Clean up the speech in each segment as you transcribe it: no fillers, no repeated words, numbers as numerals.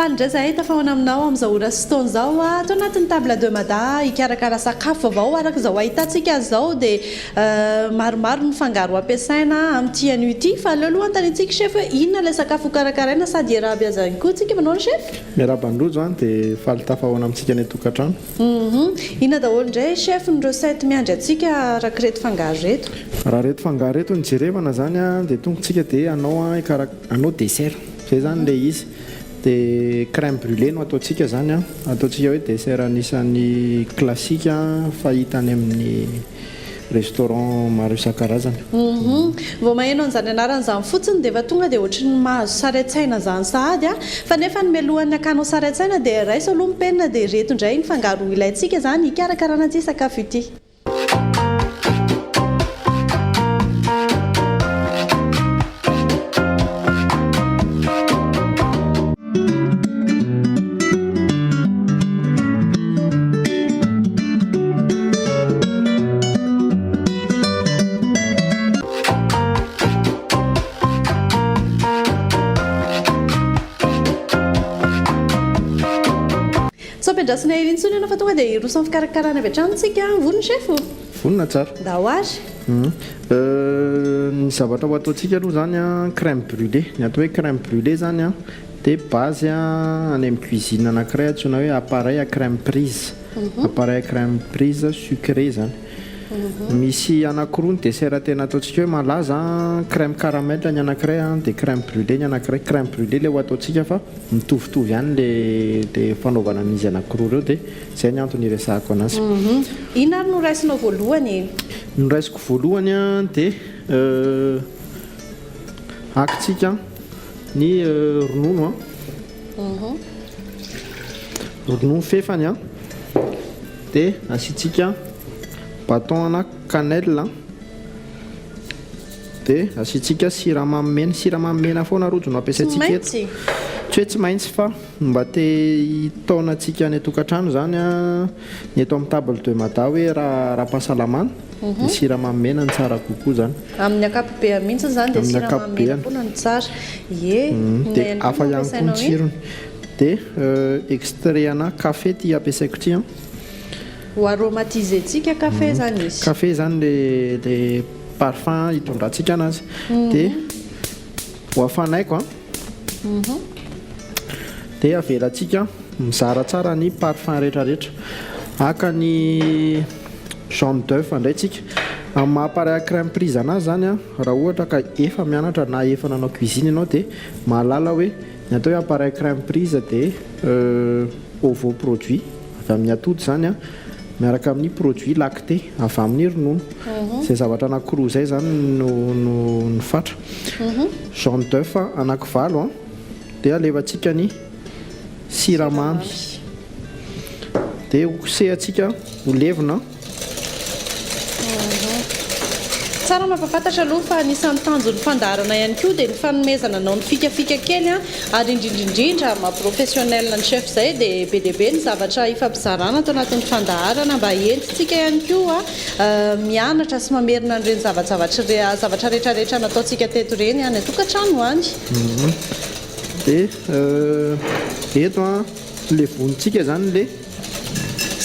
faly indray zahay tafahoana aminao amin'izao ora sy fotoana izao atao anatin'ny table de mada hikarakara sakafo avao araka izao ahitantsika azy izao dia maromaro ny fangaro ampiasaina amin'ity anio ity fa aleo aloha antanitsika chef hoe inona ilay sakafo karakaraina sady iaraby azy ihany koa tsika manao ny chef miarabanydrojo dia faly tafahoana amintsika ny tokantrano inona daholo indray chef ny recette miandry atsika araka reto fangaro reto raha reto fangaro reto ny jerevana zany dia tongotsika dia anao dessert zay zany le izy dia crème brûlée no ataontsika zany ataontsika hoe dessert anisan'ny classique fahita any amin'ny restaurant maro isan-karazany vao maheno an'izany anaran'izany fotsiny dia efa tonga dia ohatry ny mahazo saretsaina zany sahady fa nefa ny melohan'ny akanao saretsaina dia raiso aloha mipenina dia reto indray ny fangaro ilayntsika zany hikarakarana ity sakafo ity Drasina irintsony ianao fa tonga dia irosan'ny fikarakarana avy hatramintsika vonona chef vonona tsara da hoazy ny zavatra ho ataontsika aloha zany crème brûlée ny atao hoe crème brûlée zany dia base any amin'ny cuisine anankiray antsoina hoe appareil à crème prise appareil à crème prise sucré zany misy anankiroa ny dessert tena ataontsika hoe malaza crème caramel ny anankiray dia crème brûlée ny anankiray crème brûlée le ho ataontsika fa mitovitovy ihany le fanaovana an'izy anankiroa reo dia izay ny antony iresahako anazy ina ary no raisinao voalohany no raisiko voalohany dia akitsika ny ronono ronono fefany dia asitsika bâton ana cannelle dia asitsika siramamy mena foana rojo no ampiasaitsika eto tsy hoe tsy maintsy fa mba te hitaonantsika ny tokantrano zany ny eto amin'ny table de mada hoe raha-pahasalamana dia siramamy mena ny tsara kokoa zany amin'ny akapobe mihitsy zany dia siramamy mena foana ny tsara dia hafa ihany koa ny tsirony dia extrait ana café ty ampiasaiko ty ho aromatise tsika café zany izy café zany le parfum hitondrantsika anazy dia ho afanaiko dia avelantsika mizara tsara ny parfum rehetrarehetra aka ny jaune d'œuf indray tsika amin'ny maha-appareil à crème prise anazy zany raha ohatra ka efa mianatra na efa nanao cuisine ianao dia mahalala hoe ny atao hoe appareil à crème prise dia ovo produit avy amin'ny atody zany miaraka amin'ny produit lacté avy amin'ny ronono izay zavatra anankiroa zay zany no fatra jaune d'œuf anankivalo dia alevantsika ny siramamy dia hosehantsika ho levona tsara mampafantatra aloha fa anisan'ny tanjon'ny fandaharana ihany koa dia ny fanomezana anao ny fikafika kely ary indrindrindrindra maha-professionnel ny chef zay dia be dia be ny zavatra ifampizarana atao anatin'ny fandaharana mba entitsika ihany koa mianatra sy mamerina n'ireny zavatra rehetrarehetra nataontsika teto ireny any tokantrano any dia eto le vonontsika zany le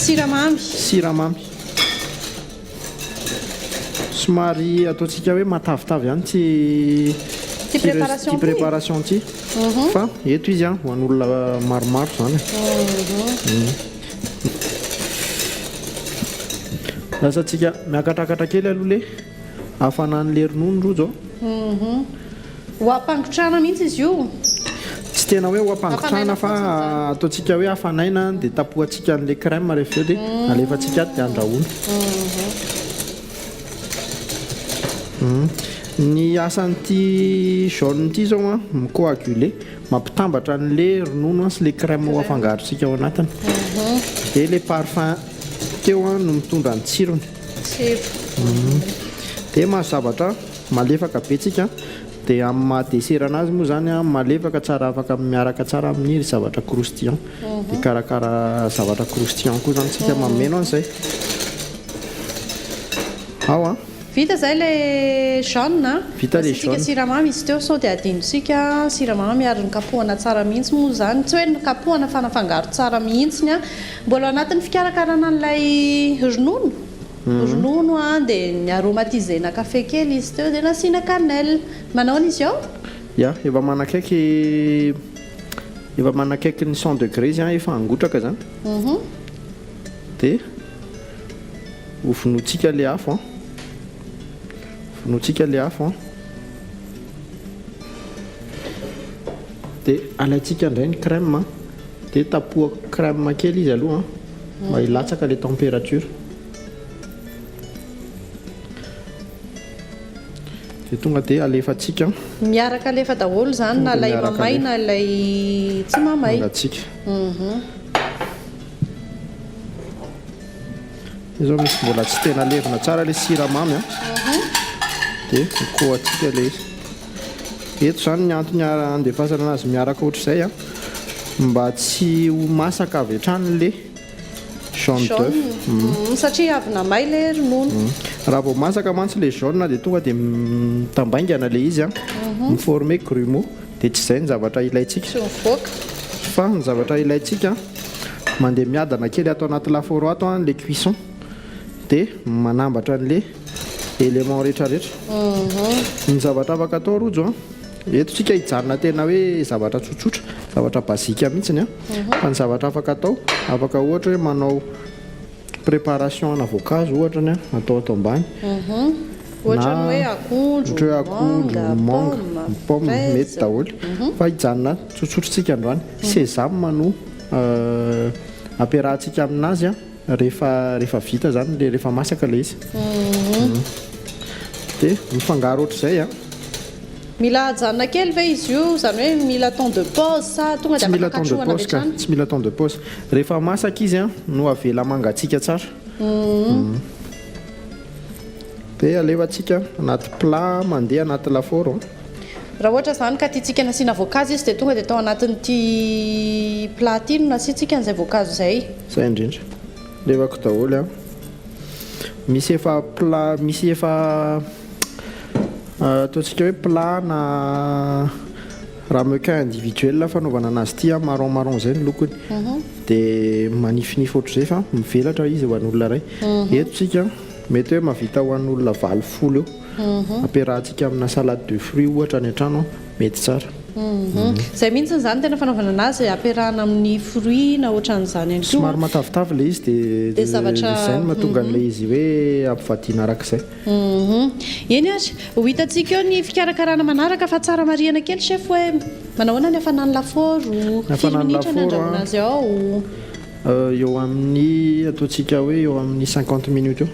siramamy somary ataontsika hoe matavitavy ihany ty préparation ty fa eto izy ho an'olona maromaro zany lasatsika miakatrakatra kely aloha le hafanan'le ronono rojo ho ampangotrana mihitsy izy io tsy tena hoe ho ampangotrana fa ataontsika hoe hafanaina dia tapohantsika n'le crème rehefa eo dia alefantsika ato dia andrahoana ny asan'ity jaune ity zao micoagulé mampitambatra n'le ronono sy le crème ho afangarotsika ao anatiny dia le parfum teo no mitondra ny tsirony dia mahazavatra malefaka betsika dia amin'ny mahadesera anazy moa zany malefaka tsara afaka miaraka tsara amin'ny zavatra croustillant dia karakara zavatra croustillant koa zany tsika mameno an'izay ao vita izay le jaune Vita le asitsika jaune. siramamy izy teo sao dia adinonsika siramamy ary ny kapohana tsara mihitsy moa zany tsy hoe ny kapohana fanafangaro tsara mihitsiny a mbola anatin'ny fikarakarana an'ilay ronono dia ny aromatisena kafe kely izy teo dia nasiana cannelle manao izy ao Ya efa manakaiky ny 100 degré izy efa angotraka zany dia hovonotsika le afo dia alaitsika indray ny crème dia tapohako crème kely izy aloha mba hilatsaka le température dia tonga dia alefatsika miaraka alefa daholo zany na lay mamay na lay tsy mamay angatsika izao misy mbola tsy tena levina tsara le siramamy dia koatsika le izy eto zany ny antony andefasana anazy miaraka ohatr'izay mba tsy ho masaka avy hatrany le jaune d'œuf satria avy namay le ronono raha vao masaka mantsy le jaune dia tonga dia mitambaingana le izy miforme grumeau dia tsy izay ny zavatra ilaitsika tsy mivoaka fa ny zavatra ilaitsika mandeha miadana kely atao anaty laforo ato le cuisson dia manambatra an'le élément rehetrarehetra ny zavatra afaka atao rojo eto tsika hijanona tena hoe zavatra tsotsotra zavatra bazika mihitsiny fa ny zavatra afaka atao afaka ohatra hoe manao préparation ana voankazo ohatra ny atao ato ambany ohatra ny hoe akondro manga pomme mety daholo fa hijanona tsotsotrotsika androany sésame no ampiarahantsika aminazy rehefa vita zany le rehefa masaka le izy dia mifangaro ohatr'izay mila hajanona kely ve izy io zany hoe mila temps de pause sa tonga dia afaka katrohana avy hatrany tsy mila temps de pause rehefa masaka izy no avela mangatsiaka tsara dia alefatsika anaty plat mandeha anaty laforo raha ohatra zany ka tiatsika nasiana voankazo izy dia tonga dia atao anatin'ity plat ity no nasiantsika an'izay voankazo izay zay indrindra levako daholo misy efa ataontsika hoe plat na ramequin individuel fanaovana anazy ity marron zay ny lokony dia manifinify ohatr'izay fa mivelatra izy ho an'olona ray eto tsika mety hoe mavita ho an'olona 20 eo ampiarahantsika amina salade de fruit ohatra ny an-trano mety tsara izay mihitsy zany tena fanaovana anazy ampiarahana amin'ny fruit na ohatran'izany ihany koa somary matavitavy le izy dia izay no mahatonga an'ilay izy hoe ampivadiana arak'izay eny ary ho hitantsika eo ny fikarakarana manaraka fa tsara marihana kely chef hoe manahoana ny hafanany laforo firy minitra ny andrahoana azy ao eo amin'ny ataontsika hoe eo amin'ny 50 minutes eo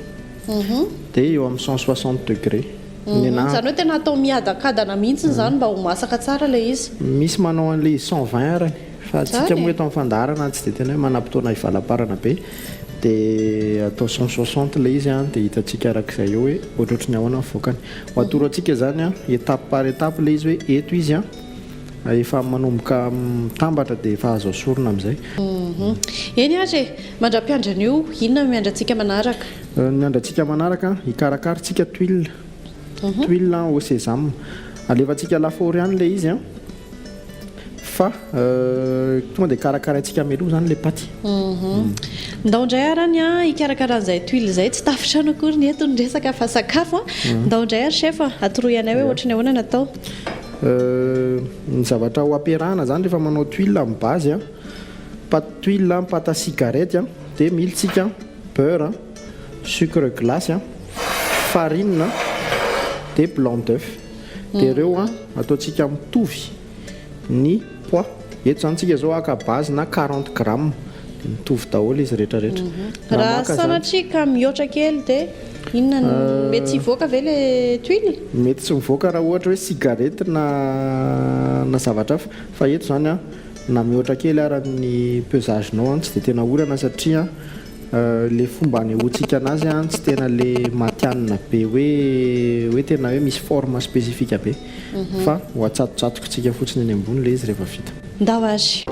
dia eo amin'ny 160 degré zany hoe tena atao miadakadana mihitsy zany mba ho masaka tsara le izy misy manao an'le 120 arany fa tsika moa eto amin'ny fandarana tsy dia tena hoe manam-potoana hivalaparana be dia atao 160 le izy dia hitantsika arak'izay eo hoe ohatrohatra ny ahoana mivoakany ho atoro antsika zany étape par étape le izy hoe eto izy efa manomboka mitambatra dia efa azo asorona amin'izay eny ary mandra-piandran'io inona miandrantsika manaraka miandrantsika manaraka hikarakaritsika tuile au sésame alefantsika laforo ihany le izy fa tonga dia karakaraintsika meloa zany le paty ndao indray arany hikarakaran'izay tuile izay tsy tafitrano akory ny eto ny resaka fa sakafo ndao indray ary chef atoroyanay hoe ohatry ny ahoana natao ny zavatra ho ampiarahana zany rehefa manao tuile amin'ny base paty tuile pâte à cigarette dia militsika beurre sucre glace farine dia blanc d'œuf dia ireo ataontsika mitovy ny poids eto zany tsika zao aka base na 40 grammes dia mitovy daholo izy rehetrarehetra raha sanatria ka mihoatra kely dia inona mety tsy hivoaka ve le tuile mety tsy mivoaka raha ohatra hoe cigarette na zavatra hafa fa eto zany na mihoatra kely arany pesagenao tsy dia tena orana satria le fomba anehoantsika anazy tsy tena le matianina be hoe tena hoe misy forme spécifique be fa ho atsatotsatokontsika fotsiny any ambony le izy rehefa vita ndao azy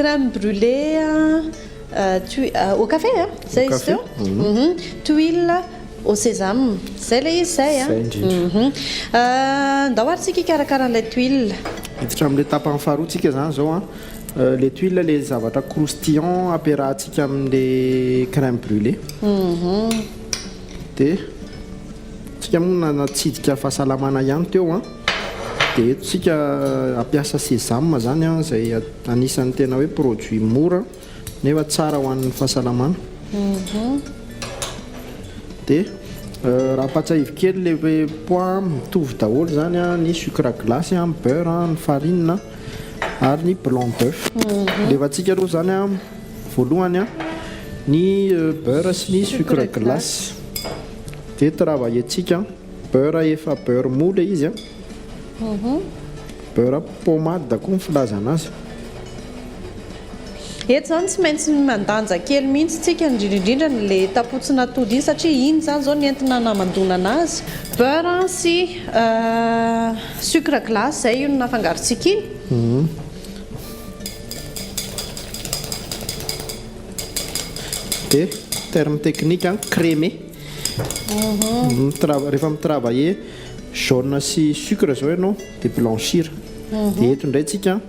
crème brûlée au café zay izy teo tuile au sésame zay le izy zay ndao ary tsika ikarakara an'ilay tuile hiditra amin'ilay tapany faharoatsika zany zao les tuiles les zavatra croustillant ampiarahantsika amin'ilay crème brûlée dia tsika moa natsidika fahasalamana ihany teo dia eto tsika ampiasa sésame zany izay anisan'ny tena hoe produit mora nefa tsara ho an'ny fahasalamana dia raha patsahivy kely le poids mitovy daholo zany ny sucre glace ny beurre ny farine ary ny blanc d'œuf levantsika aloha zany voalohany ny beurre sy ny sucre glace dia travaillentsika beurre efa beurre moule izy beurre pommade da koa ny filazana azy eto zany tsy maintsy mandanja kely mihitsy tsika indrindraindrindra le tapotsina atody iny satria iny zany zao nentina namandonana azy beurre sy sucre glace zay io no nafangarontsika iny dia terme technique crémé rehefa mitravailler jaune sy sucre zao ianao dia blanchir dia eto indray tsika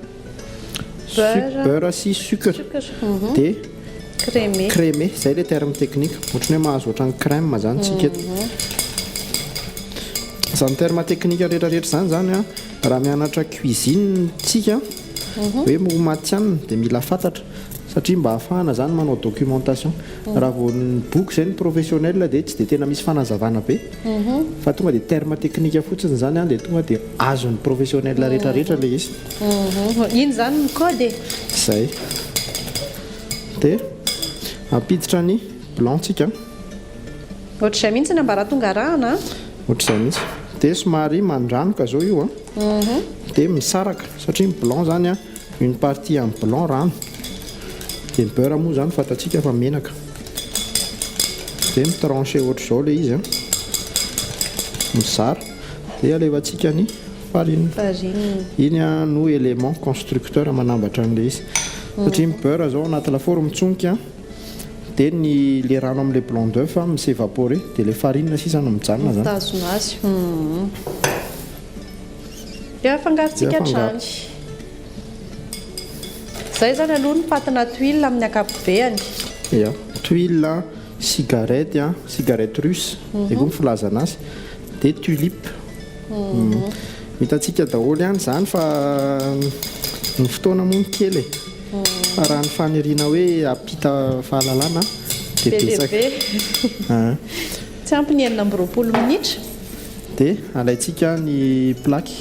beurre sy sucre dia crémé zay le terme technique ohatrany hoe mahazo ohatran'ny crème zany tsika eto zany terme technique rehetrarehetra zany raha mianatra cuisine tsika hoe matianina dia mila fantatra satria mba hahafahana zany manao documentation raha vao ny boky zay ny professionnel dia tsy dia tena misy fanazavana be fa tonga dia terme technique fotsiny zany dia tonga dia azon'ny professionnel rehetrarehetra le izy iny zany ny code zay dia ampiditra ny blanc tsika ohatr'izay mihitsy ny ambaratonga rahana ohatr'izay mihitsy dia somary mandranoka zao io dia misaraka satria ny blanc zany une partie amin'ny blanc rano dia ny beurre moa zany fantatsika fa menaka dia mitranché ohatr'izao le izy mizara dia alevantsika ny farine iny no élément constructeur manambatra an'le izy satria ny beurre zao anaty lafaoro mitsonika dia le rano amin'le blanc d'œuf misévaporé dia le farine sisa no mijanona zany mitazona azy dia afangarontsika hatrany zay zany aloha ny patina tuile amin'ny akapobeany ia tuile cigarette russe dia koa mifilazana azy dia tulipe hitantsika daholo ihany zany fa ny fotoana moa ny kely fa raha ny faniriana hoe ampita fahalalana dia betsaka tsy ampy ny 9 minitra dia alaitsika ny plaque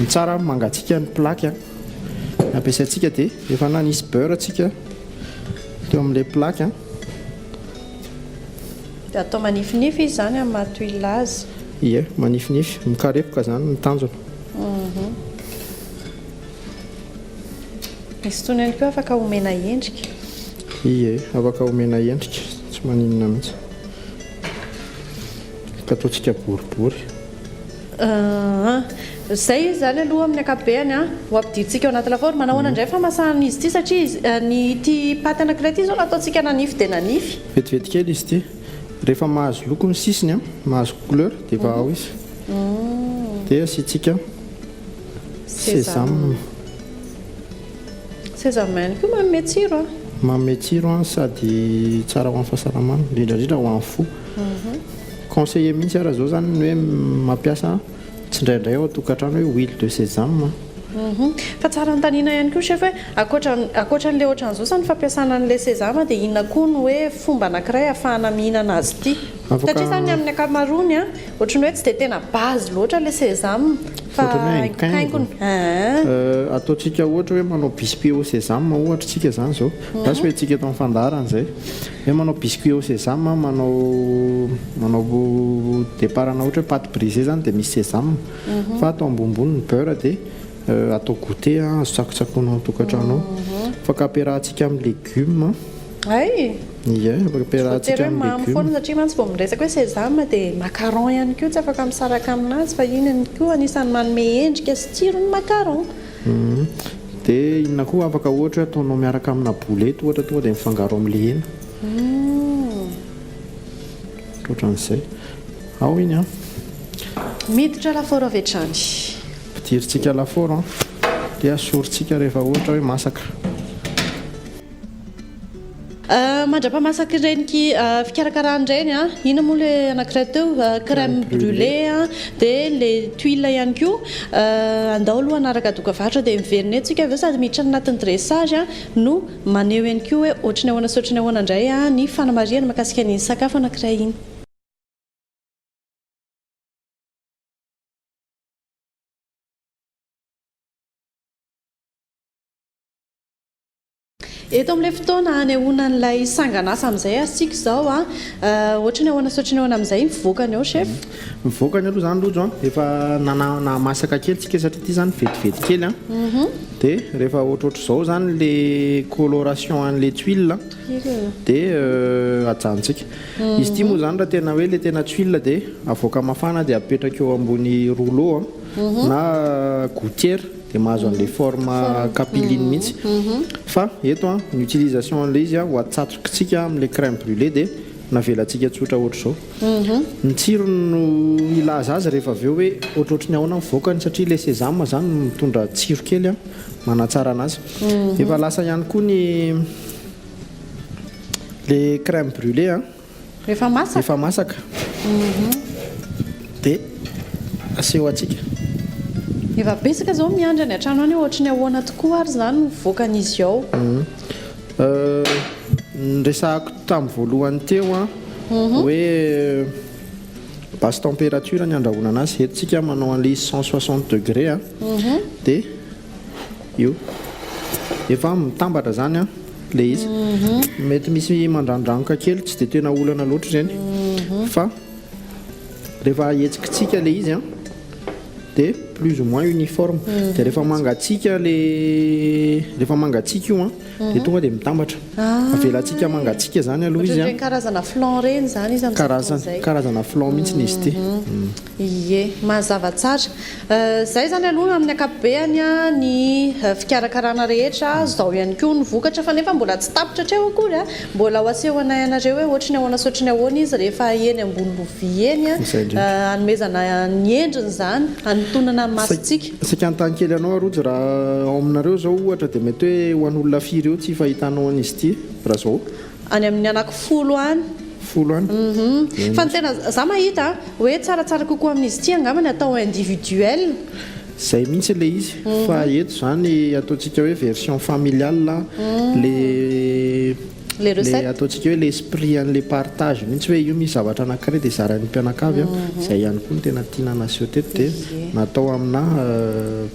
ny tsara mangatsika ny plaque ampiasaintsika dia efa na nisy beurre tsika teo amin'ilay plaque dia atao manifinify izy zany amin'ny mahatuile azy ie manifinify mikarepoka zany ny tanjona misy tony ihany koa afaka omena endrika ie afaka omena endrika tsy maninona mihitsy ka ataontsika boribory zay izy zany aloha amin'ny akabeany ho ampidirintsika ao anaty lafaoro manahoana indray famasahana izy ity satria ny ty paty anankiray ity zao nataontsika nanify dia nanify vetivety kely izy ity rehefa mahazo loko ny sisiny mahazo couleur dia efa ao izy dia asiantsika sésame ihany koa manome tsiro manome tsiro sady tsara ho an'ny fahasalamana indrindrandrindra ho an'ny fo conseiller mihitsy ara zao zany ny hoe mampiasa tsy indraindray ao atokantrano hoe huile de sésame fa tsara nytanina ihany koa chef hoe akoatran'ilay ohatran'izao sa ny fampiasana an'ilay sésame dia inona koa no hoe fomba anankiray ahafahana mihinana azy ity satria zany amin'ny akamarony ohatrany hoe tsy dia tena base loatra ilay sésame fa kaingony ataontsika ohatra hoe manao biscuit au sésame ohatra tsika zany zao rasy hoe tsika eto amin'ny fandarana zay hoe manao biscuit au sésame manao deparana ohatra hoe pâte brisée zany dia misy sésame fa atao ambonimbony ny beurre dia atao goûter azo tsakotsakoana ao tokantrano afaka ampiarahantsika amin'ny légume ie afaka ampiarahantsika amin'ny légume foana satria mantsy vao miresaka hoe sésame dia macaron ihany koa tsy afaka misaraka aminazy fa iny ihany koa anisan'ny manome endrika sy tsiro ny macaron dia inona koa afaka ohatra hoe ataonao miaraka amina bolety ohatra tonga dia mifangaro amin'le hena ohatran'izay ao iny a miditra lafaoro avy hatrany pidirintsika lafaoro dia asorintsika rehefa ohatra hoe masaka mandrapaha-masaka ireniky fikarakarana ireny ina moa le anankiray teo crème brûlé dia le tuile ihany koa andao aloha anaraka doka varitra dia miverina etsika aveo sady miditra anatin'ny dressage no maneho ihany koa hoe ohatrany ahoana sy ohatrany ahoana indray ny fanamariana mahakasika ny sakafo anankiray iny. Eto amin'ilay fotoana anehoana n'ilay sangan'asa amin'izay asika izao ohatrany ahoana sy ohatrany ahoana amin'izay mivoakany ao chef mivoakany aloha izany lojo efa namasaka kely tsika satria ity izany vetivety kely dia rehefa ohatrohatra izao izany le coloration an'le tuile dia ajanontsika izy ity moa izany raha tena hoe le tena tuile dia avoaka mafana dia apetraka eo ambony rouleau na gouttière dia mahazo an'ilay forme capiline mihitsy fa eto ny utilisation an'ilay izy ho atsatokintsika amin'ilay crème brûlé dia navelantsika tsotra ohatra izao ny tsiro no ilaza azy rehefa avy eo hoe ohatrohatrany ahoana mivoakany satria ilay sésame izany mitondra tsiro kely manatsara anazy efa lasa ihany koa ny le crème brûlé rehefa masaka dia aseho atsika efa besaka izao miandry any an-trano any ohatrany ahoana tokoa ary izany mivoakan'izy ao nresahako tamin'ny voalohany teo hoe basse température ny andrahoana anazy etontsika manao an'ilay 160 degré dia io efa mitambatra izany le izy mety misy mandrandranoka kely tsy dia tena olana loatra izany fa rehefa hetsikitsika le izy dia plus ou moins uniforme dia rehefa mangatsika io dia tonga dia mitambatra avelantsika mangatsika zany aloha izy karazana flan reny zany izy karazana flan mihitsy izy ity ie mazava tsara zay zany aloha amin'ny akapobeany ny fikarakarana rehetra zao ihany koa ny vokatra fa nefa mbola tsy tapitra hatreo akory mbola ho asehonay anareo hoe ohatrany ahoana sotrany ahoana izy rehefa eny ambony lovia eny anomezana ny endriny zany anotonana masitsika sika antankely anao arojo raha ao aminareo zao ohatra dia mety hoe ho an'olona firy eo tsy fahitanao an'izy ity raha zao any amin'ny anaky folo any fa ny tena za mahita hoe tsaratsara kokoa amin'izy ity angamany atao individuel zay mihitsy le izy fa eto zany ataontsika hoe version familiale le ataontsika hoe l'esprit an'le partage mihitsy hoe io misy zavatra anankiray dia zaran'ny mpianakavy zay ihany koa ny tena tiana naseho teto dia natao amina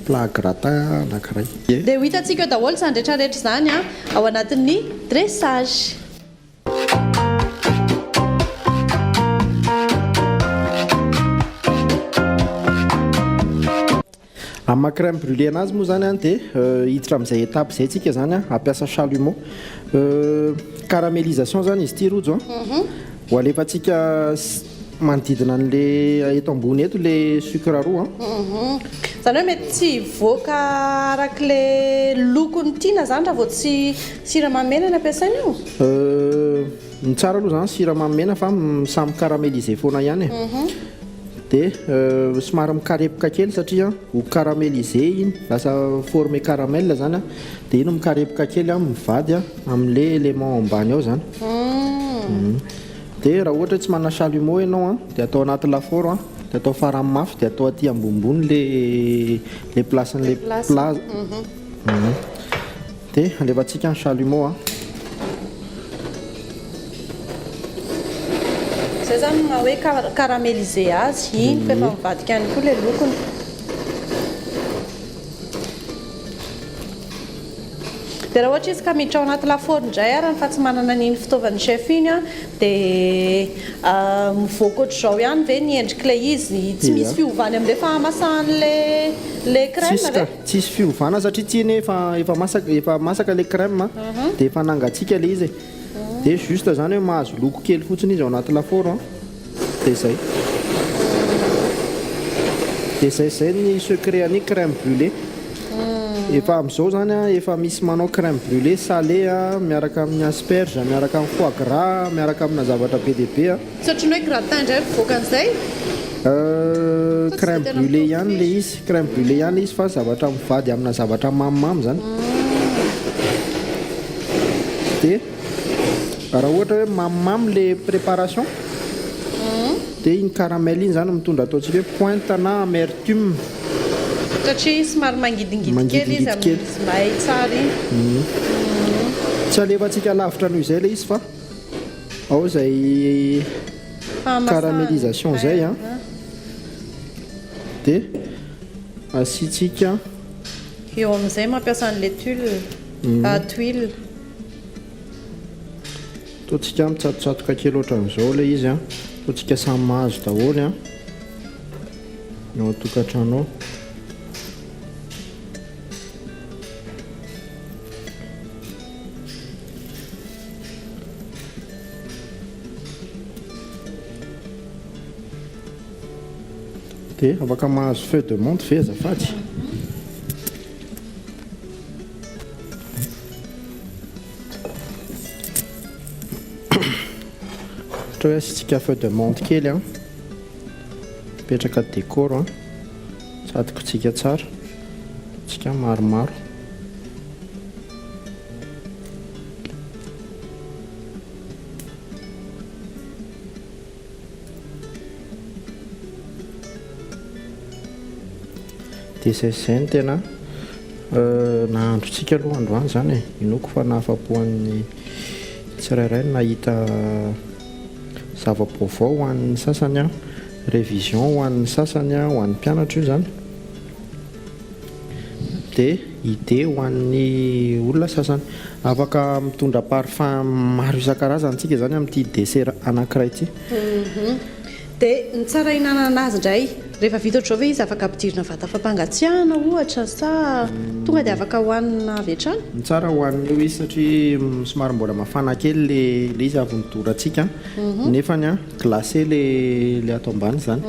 plat gratin anankiray dia ho hitantsika eo daholo izany rehetrarehetra izany ao anatin'ny dressage amin'ny maha crème brûlé anazy moa zany dia hiditra amin'izay étape izay tsika zany ampiasa chalumeau caramélisation zany izy ity rojo ho alefantsika manodidina an'le eto ambony eto le sucre roa zany hoe mety tsy voaka arak'le lokony tiana zany raha vao tsy siramamena ny ampiasaina io ny tsara aloha zany siramamena fa samy caramélisé foana ihany dia somary mikarepoka kely satria ho caramélisé iny lasa formé caramel zany dia ino mikarepoka kely mivady amin'le élément ambany ao zany dia raha ohatra tsy manana chalumeau ianao dia atao anaty lafaoro dia atao farany mafy dia atao aty ambonimbony le placen'le plat dia alefantsika ny chalumeau zay zany na hoe caramélisé azy iny fa efa mivadika ihany koa le lokony dia raha ohatra izy ka miditra ao anaty lafaoro indray arany fa tsy manana n'iny fitaovan'ny chef iny dia mivoaka ohatr'izao ihany ve ny endrik'ilay izy tsy misy fiovany amin'ilay fahamasahan'le crème tsisy fiovana satria tsy iny efa masaka le crème dia efa nangatsika le izy dia juste zany hoe mahazo loko kely fotsiny izy ao anaty lafaoro dia zay ny secret any crème brûlé Efa amin'izao zany a efa misy manao crème brûlée salé a miaraka amin'ny asperge, miaraka amin'ny foie gras, miaraka amina zavatra be dia be a. Satria hoe gratin indray mivoaka an'izay. Crème brûlée ihany le izy, crème brûlée ihany izy fa zavatra mivady amina zavatra mamimamy zany. Dia raha ohatra hoe mamimamy le préparation dia iny caramel iny zany mitondra ataontsika hoe pointe na amertume. Satria somary mangidingidy kely izy amin'izy mahay tsara iny. Tsy alefantsika lavitra noho izay le izy fa ao izay caramélisation zay a. Dia asiantsika eo amin'izay mampiasa an'ilay tuile. Ataontsika mitsatotsatoka kely ohatran'izao ilay izy a. Ataontsika samy mahazo daholo a eo an-tokantrano ao. Dia afaka mahazo feu de menthe ve azafady. Ohatra hoe asiantsika feu de menthe kely a, petraka décor a, tsatokontsika tsara, tsika maromaro. Dia izay no tena nahandrontsika aloha androany zany e. Inoko fa nahafapo-an'ny tsirairay no nahita zava-baovao ho an'ny sasany a, révision ho an'ny sasany a, ho an'ny mpianatra io zany. Dia idée ho an'ny olona sasany. Afaka mitondra parfum maro isan-karazany tsika zany amin'ity dessert anankiray ity. Dia ny tsara hinanana azy indray rehefa vita ohatr'izao ve izy afaka ampidirina vata fampangatsiahana ohatra sa tonga dia afaka hohanina avy hatrany? Ny tsara hohanina eo izy satria somary mbola mafana kely le izy avy nidorantsika nefany a glacé le ato ambany zany.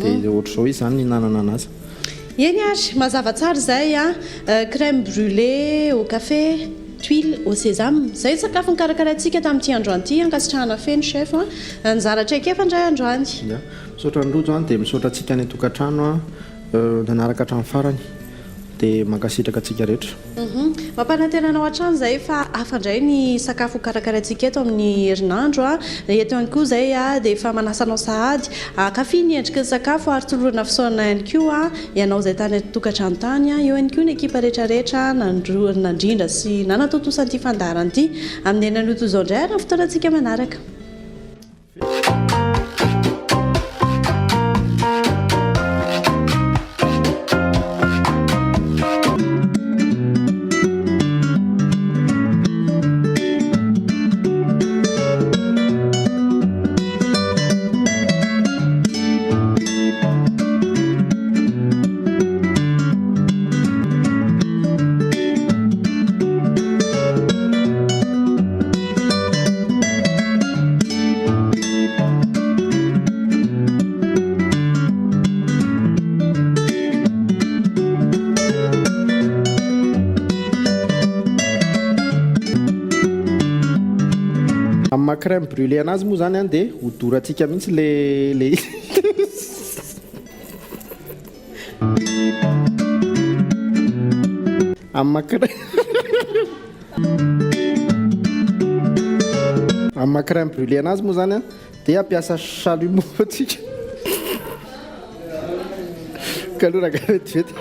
Dia ohatr'izao izy zany hinanana anazy. Eny ary mazava tsara izay a, crème brûlée au café, tuile au sésame. Izay sakafo nikarakaraintsika tamin'ity androany ity ankasitrahana feno chef a. Nizaratra eky efa indray androany. Misaotra ny rojo zany dia misaotra antsika ny tokantrano a nanaraka hatramin'ny farany dia mankasitraka antsika rehetra. Mampanantenana ao hatrany izay fa hafa indray ny sakafo karakaraintsika eto amin'ny herinandro a. Eto ihany koa izay a dia efa manasanao sahady kafi ny endriky ny sakafo ary tolorana fisaonana ihany koa ianao izay tany tokantrano tany a. Eo ihany koa ny ekipa rehetrarehetra nandrindra sy nanatotosan' ity fandarana ity amin'ny enanoto izao indray ary ny fotoanantsika manaraka. Amin'ny crème brûlée anazy moa zany a dia hodorantsika mihitsy le amin'ny crème brûlée anazy moa zany a dia ampiasa chalumeau atsika ka aloha raha vetivety